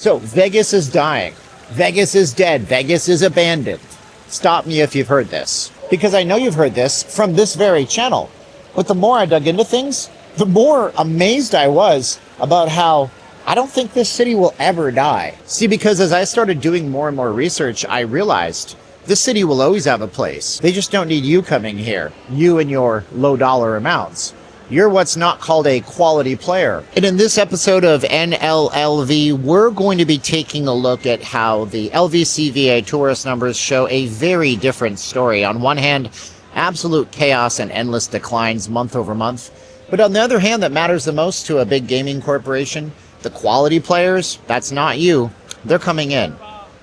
So Vegas is dying. Vegas is dead. Vegas is abandoned. Stop me if you've heard this, because I know you've heard this from this very channel. But the more I dug into things, the more amazed I was about how I don't think this city will ever die. See, because as I started doing more and more research, I realized this city will always have a place. They just don't need you coming here, you and your low dollar amounts. You're what's not called a quality player. And in this episode of NLLV, we're going to be taking a look at how the LVCVA tourist numbers show a very different story. On one hand, absolute chaos and endless declines month over month. But on the other hand, that matters the most to a big gaming corporation, the quality players, that's not you. They're coming in.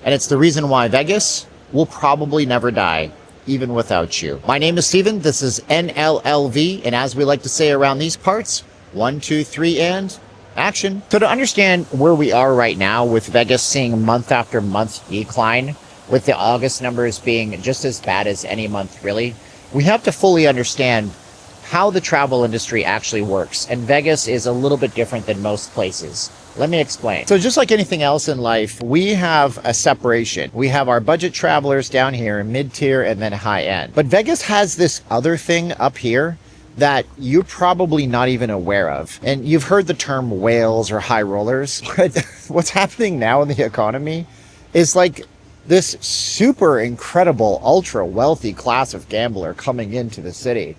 And it's the reason why Vegas will probably never die, even without you. My name is Steven, this is NLLV, and as we like to say around these parts, 1, 2, 3, and action. So to understand where we are right now with Vegas seeing month after month decline, with the August numbers being just as bad as any month really, we have to fully understand how the travel industry actually works. And Vegas is a little bit different than most places. Let me explain. So just like anything else in life, we have a separation. We have our budget travelers down here, mid-tier, and then high-end. But Vegas has this other thing up here that you're probably not even aware of. And you've heard the term whales or high rollers. But what's happening now in the economy is like this super incredible, ultra wealthy class of gambler coming into the city.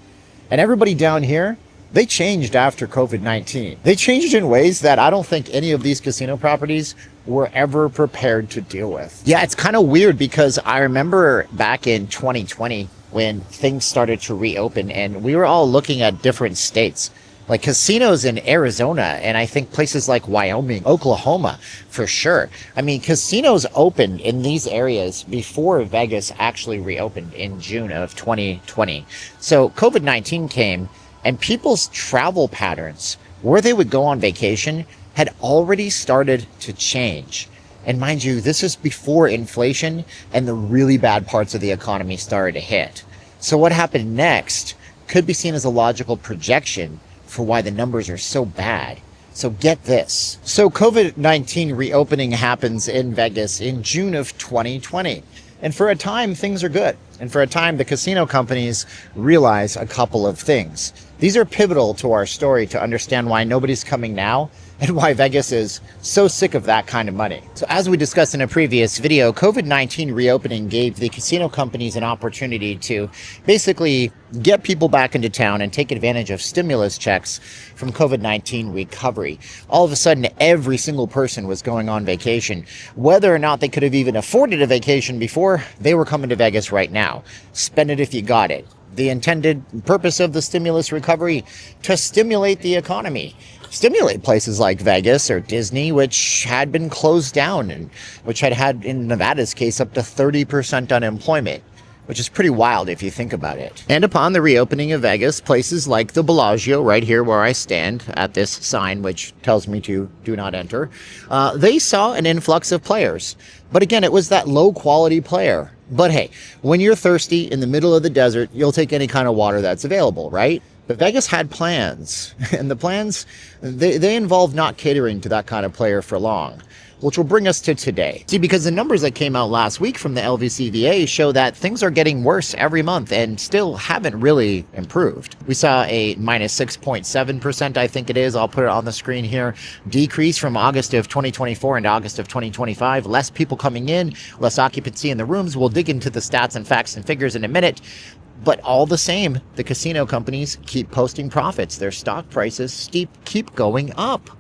And everybody down here, they changed after COVID-19. They changed in ways that I don't think any of these casino properties were ever prepared to deal with. Yeah, it's kind of weird because I remember back in 2020 when things started to reopen and we were all looking at different states, like casinos in Arizona and I think places like Wyoming, Oklahoma, for sure. I mean, casinos opened in these areas before Vegas actually reopened in June of 2020. So COVID-19 came and people's travel patterns, where they would go on vacation, had already started to change. And mind you, this is before inflation and the really bad parts of the economy started to hit. So what happened next could be seen as a logical projection for why the numbers are so bad. So get this. So COVID-19 reopening happens in Vegas in June of 2020. And for a time, things are good. And for a time, the casino companies realize a couple of things. These are pivotal to our story to understand why nobody's coming now and why Vegas is so sick of that kind of money. So as we discussed in a previous video, COVID-19 reopening gave the casino companies an opportunity to basically get people back into town and take advantage of stimulus checks from COVID-19 recovery. All of a sudden, every single person was going on vacation. Whether or not they could have even afforded a vacation before, they were coming to Vegas right now. Spend it if you got it. The intended purpose of the stimulus recovery, to stimulate the economy. Stimulate places like Vegas or Disney, which had been closed down and which had, in Nevada's case, up to 30% unemployment, which is pretty wild if you think about it. And upon the reopening of Vegas, places like the Bellagio, right here where I stand at this sign, which tells me to do not enter, they saw an influx of players. But again, it was that low quality player. But hey, when you're thirsty in the middle of the desert, you'll take any kind of water that's available, right? But Vegas had plans, and the plans, they involved not catering to that kind of player for long, which will bring us to today. See, because the numbers that came out last week from the LVCVA show that things are getting worse every month and still haven't really improved. We saw a minus 6.7%, I think it is, I'll put it on the screen here, decrease from August of 2024 into August of 2025. Less people coming in, less occupancy in the rooms. We'll dig into the stats and facts and figures in a minute. But all the same, the casino companies keep posting profits. Their stock prices keep going up.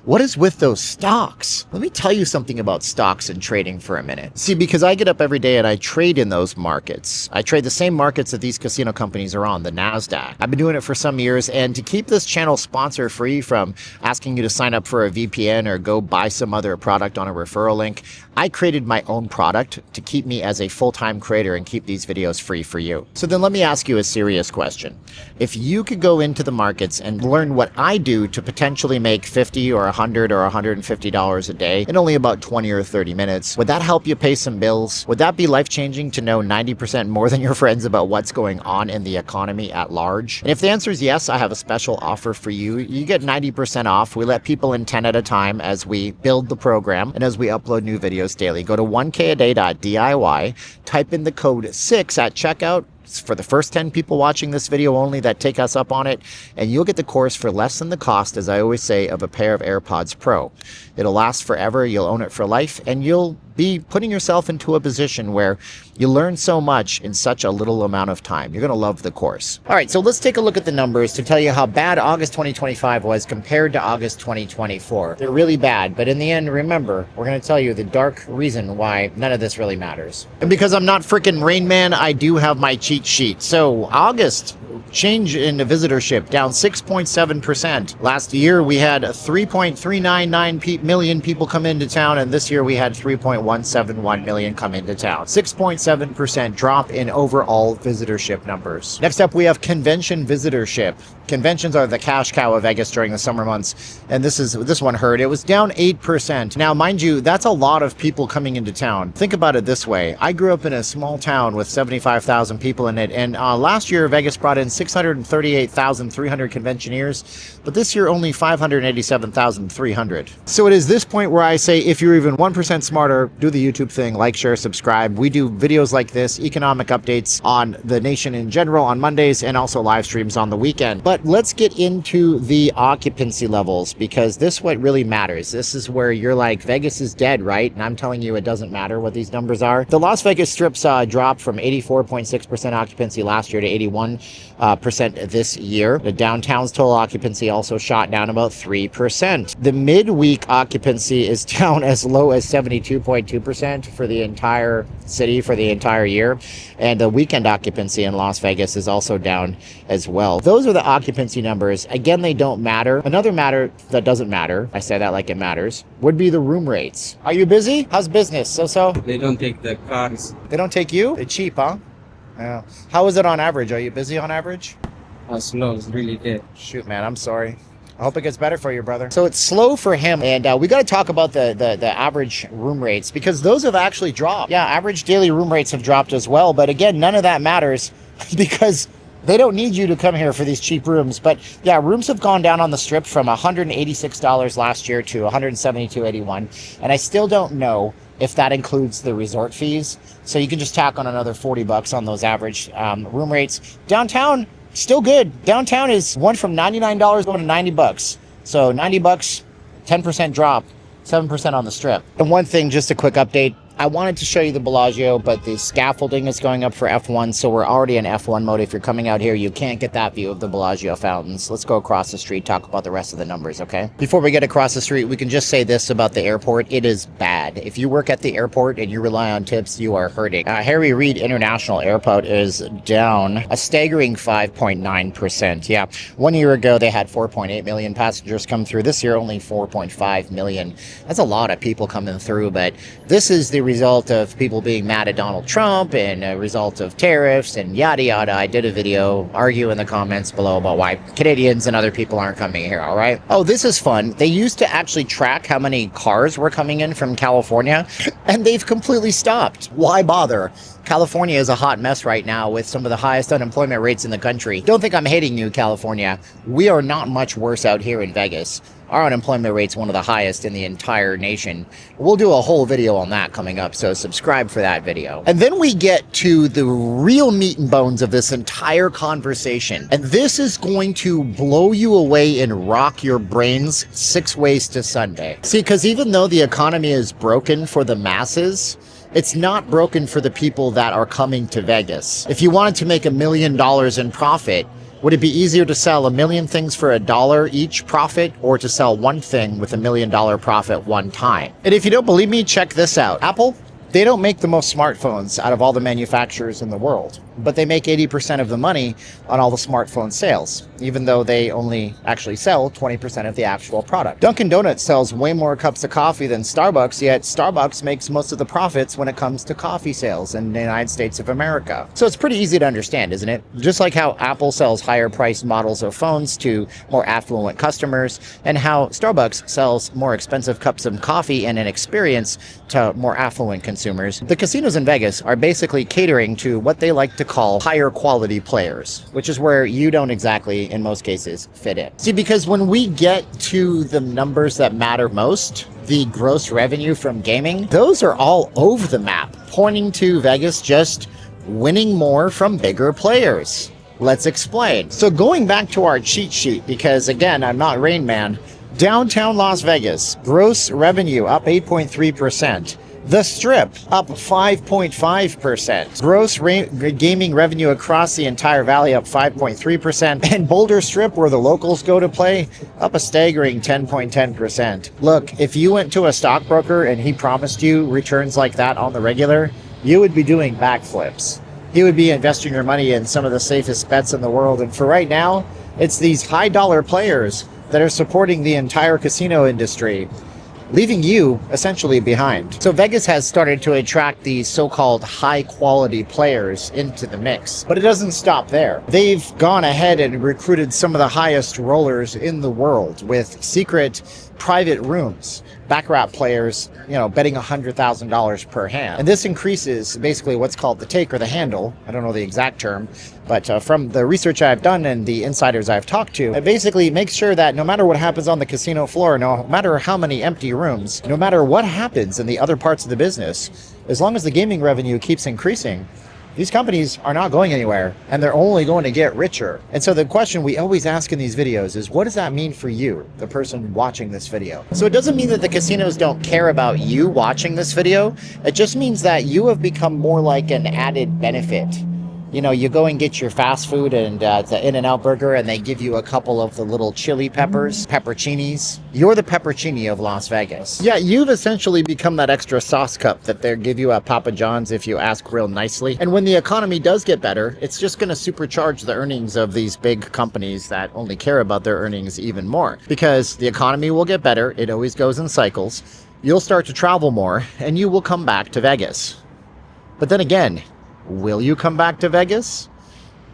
What is with those stocks? Let me tell you something about stocks and trading for a minute. See, because I get up every day and I trade in those markets. I trade the same markets that these casino companies are on, the NASDAQ. I've been doing it for some years, and to keep this channel sponsor free from asking you to sign up for a VPN or go buy some other product on a referral link, I created my own product to keep me as a full-time creator and keep these videos free for you. So then let me ask you a serious question. If you could go into the markets and learn what I do to potentially make 50 or $100 or $150 a day in only about 20 or 30 minutes. Would that help you pay some bills? Would that be life-changing to know 90% more than your friends about what's going on in the economy at large? And if the answer is yes, I have a special offer for you. You get 90% off. We let people in 10 at a time as we build the program and as we upload new videos daily. Go to 1kaday.diy, type in the code 6 at checkout for the first 10 people watching this video only that take us up on it, and you'll get the course for less than the cost, as I always say, of a pair of AirPods Pro. It'll last forever, you'll own it for life, and you'll be putting yourself into a position where you learn so much in such a little amount of time. You're going to love the course. All right, so let's take a look at the numbers to tell you how bad August 2025 was compared to August 2024. They're really bad, but in the end, remember, we're going to tell you the dark reason why none of this really matters. And because I'm not freaking Rain Man, I do have my cheat sheet. So August, change in the visitorship, down 6.7%. Last year, we had 3.399 million people come into town, and this year we had 3.171 million come into town. 6.7% drop in overall visitorship numbers. Next up, we have convention visitorship. Conventions are the cash cow of Vegas during the summer months, and this one hurt. It was down 8%. Now, mind you, that's a lot of people coming into town. Think about it this way. I grew up in a small town with 75,000 people in it, and last year Vegas brought in 638,300 conventioneers, but this year only 587,300. So it is this point where I say, if you're even 1% smarter, do the YouTube thing, like, share, subscribe. We do videos like this, economic updates on the nation in general on Mondays, and also live streams on the weekend. But let's get into the occupancy levels, because this what really matters. This is where you're like, Vegas is dead, right? And I'm telling you, it doesn't matter what these numbers are. The Las Vegas Strip saw a drop from 84.6% occupancy last year to 81% this year. The downtown's total occupancy also shot down about 3%. The midweek occupancy is down as low as 72.2% for the entire city for the entire year. And the weekend occupancy in Las Vegas is also down as well. Those are the occupancy numbers. Again, they don't matter. Another matter that doesn't matter, I say that like it matters, would be the room rates. Are you busy? How's business? So? They don't take the cars. They don't take you? They're cheap, huh? Yeah. How is it on average? Are you busy on average? Slow, it's really dead. Shoot, man, I'm sorry. I hope it gets better for you, brother. So it's slow for him, and we got to talk about the average room rates, because those have actually dropped. Yeah, average daily room rates have dropped as well, but again, none of that matters because they don't need you to come here for these cheap rooms. But yeah, rooms have gone down on the Strip from $186 last year to $172.81, and I still don't know if that includes the resort fees. So you can just tack on another $40 on those average room rates. Downtown, still good. Downtown is one from $99 going to $90. So $90, 10% drop, 7% on the Strip. And one thing, just a quick update. I wanted to show you the Bellagio, but the scaffolding is going up for F1, so we're already in F1 mode. If you're coming out here, you can't get that view of the Bellagio fountains. Let's go across the street, talk about the rest of the numbers, okay? Before we get across the street, we can just say this about the airport. It is bad. If you work at the airport and you rely on tips, you are hurting. Harry Reid International Airport is down a staggering 5.9%. Yeah, 1 year ago, they had 4.8 million passengers come through. This year, only 4.5 million. That's a lot of people coming through, but this is the result of people being mad at Donald Trump and a result of tariffs and yada yada. I did a video, argue in the comments below about why Canadians and other people aren't coming here, all right? Oh, this is fun. They used to actually track how many cars were coming in from California, and they've completely stopped. Why bother? California is a hot mess right now with some of the highest unemployment rates in the country. Don't think I'm hating you, California. We are not much worse out here in Vegas. Our unemployment rate's one of the highest in the entire nation. We'll do a whole video on that coming up, so subscribe for that video. And then we get to the real meat and bones of this entire conversation. And this is going to blow you away and rock your brains 6 ways to Sunday. See, because even though the economy is broken for the masses, it's not broken for the people that are coming to Vegas. If you wanted to make $1 million in profit, would it be easier to sell 1 million things for $1 each profit, or to sell one thing with $1 million profit one time? And if you don't believe me, check this out. Apple, they don't make the most smartphones out of all the manufacturers in the world. but they make 80% of the money on all the smartphone sales, even though they only actually sell 20% of the actual product. Dunkin' Donuts sells way more cups of coffee than Starbucks, yet Starbucks makes most of the profits when it comes to coffee sales in the United States of America. So it's pretty easy to understand, isn't it? Just like how Apple sells higher priced models of phones to more affluent customers, and how Starbucks sells more expensive cups of coffee and an experience to more affluent consumers. The casinos in Vegas are basically catering to what they like to call higher quality players, which is where you don't exactly, in most cases, fit in. See, because when we get to the numbers that matter most, the gross revenue from gaming, those are all over the map, pointing to Vegas just winning more from bigger players. Let's explain. So going back to our cheat sheet, because again, I'm not Rain Man, downtown Las Vegas, gross revenue up 8.3%. The Strip up 5.5%. Gross gaming revenue across the entire valley up 5.3%. And Boulder Strip, where the locals go to play, up a staggering 10.10%. Look, if you went to a stockbroker and he promised you returns like that on the regular, you would be doing backflips. He would be investing your money in some of the safest bets in the world. And for right now, it's these high dollar players that are supporting the entire casino industry, leaving you essentially behind. So Vegas has started to attract these so-called high-quality players into the mix. But it doesn't stop there. They've gone ahead and recruited some of the highest rollers in the world with secret private rooms. Baccarat players, betting $100,000 per hand. And this increases basically what's called the take or the handle. I don't know the exact term, but from the research I've done and the insiders I've talked to, it basically makes sure that no matter what happens on the casino floor, no matter how many empty rooms, no matter what happens in the other parts of the business, as long as the gaming revenue keeps increasing, these companies are not going anywhere, and they're only going to get richer. And so the question we always ask in these videos is, what does that mean for you, the person watching this video? So it doesn't mean that the casinos don't care about you watching this video. It just means that you have become more like an added benefit. You go and get your fast food and the In-N-Out burger, and they give you a couple of the little chili peppers, pepperoncinis. You're the peppercini of Las Vegas. Yeah, you've essentially become that extra sauce cup that they give you at Papa John's if you ask real nicely. And when the economy does get better, it's just going to supercharge the earnings of these big companies that only care about their earnings even more. Because the economy will get better. It always goes in cycles. You'll start to travel more, and you will come back to Vegas. But then again, will you come back to Vegas?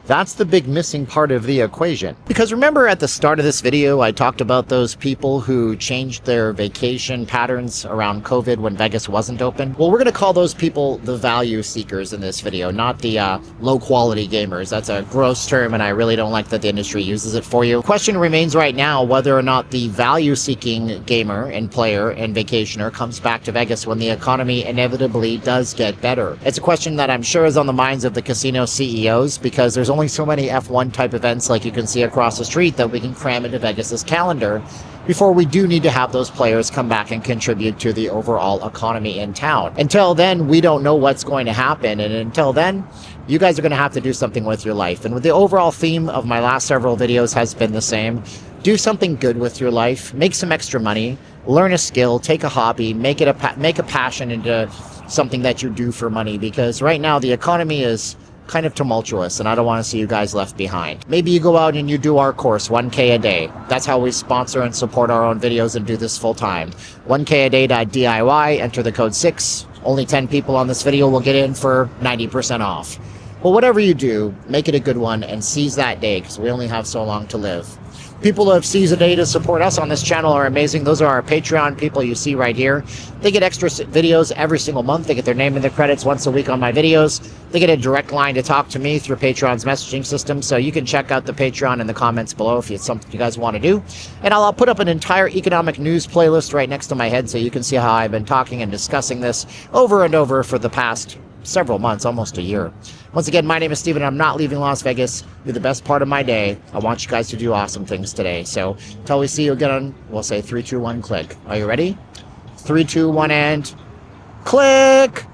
That's the big missing part of the equation. Because remember at the start of this video, I talked about those people who changed their vacation patterns around COVID when Vegas wasn't open? Well, we're going to call those people the value seekers in this video, not the low quality gamers. That's a gross term, and I really don't like that the industry uses it for you. Question remains right now whether or not the value seeking gamer and player and vacationer comes back to Vegas when the economy inevitably does get better. It's a question that I'm sure is on the minds of the casino CEOs, because there's only so many F1 type events like you can see across the street that we can cram into Vegas's calendar before we do need to have those players come back and contribute to the overall economy in town. Until then, we don't know what's going to happen, and until then, you guys are going to have to do something with your life. And the overall theme of my last several videos has been the same. Do something good with your life, make some extra money, learn a skill, take a hobby, make a passion into something that you do for money, because right now the economy is kind of tumultuous, and I don't want to see you guys left behind. Maybe you go out and you do our course, 1K a day. That's how we sponsor and support our own videos and do this full time. 1K a day.DIY, enter the code 6. Only 10 people on this video will get in for 90% off. Well, whatever you do, make it a good one and seize that day, because we only have so long to live. People who have seized a day to support us on this channel are amazing. Those are our Patreon people you see right here. They get extra videos every single month. They get their name in the credits once a week on my videos. They get a direct line to talk to me through Patreon's messaging system. So you can check out the Patreon in the comments below if it's something you guys want to do. And I'll put up an entire economic news playlist right next to my head so you can see how I've been talking and discussing this over and over for the past several months, almost a year. Once again, my name is Steven. I'm not leaving Las Vegas. You're the best part of my day. I want you guys to do awesome things today. So until we see you again, we'll say 3, 2, 1, click. Are you ready? 3, 2, 1, and click!